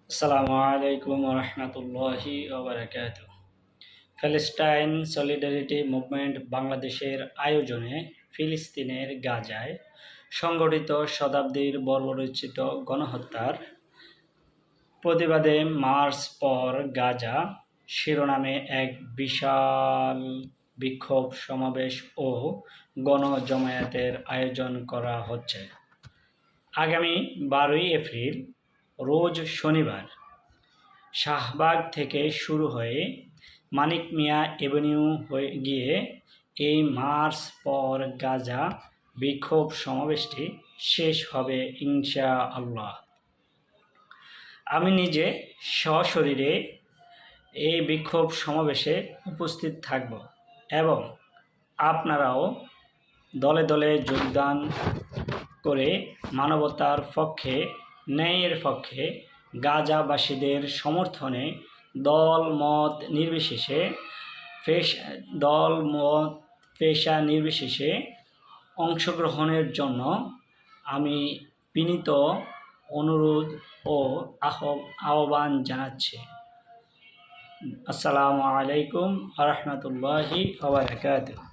আসসালামু আলাইকুম রহমতুল্লাহি ওবরাকাতুহ। প্যালেস্টাইন সলিডারিটি মুভমেন্ট বাংলাদেশের আয়োজনে ফিলিস্তিনের গাজায় সংগঠিত শতাব্দীর বর্বরোচিত গণহত্যার প্রতিবাদে মার্চ ফর গাজা শিরোনামে এক বিশাল বিক্ষোভ সমাবেশ ও গণজমায়েতের আয়োজন করা হচ্ছে। আগামী 12 এপ্রিল রোজ শনিবার শাহবাগ থেকে শুরু হয়ে মানিক মিয়া এভিনিউ হয়ে গিয়ে এই মার্চ ফর গাজা বিক্ষোভ সমাবেশটি শেষ হবে ইনশাআল্লাহ। আমি নিজে সশরীরে এই বিক্ষোভ সমাবেশে উপস্থিত থাকব এবং আপনারাও দলে দলে যোগদান করে মানবতার পক্ষে, ন্যায়ের পক্ষে, গাজাবাসীদের সমর্থনে দল মত পেশা নির্বিশেষে অংশগ্রহণের জন্য আমি বিনীত অনুরোধ ও আহ্বান জানাচ্ছি। আসসালামু আলাইকুম ওয়া রাহমাতুল্লাহি ওয়া বারাকাতুহু।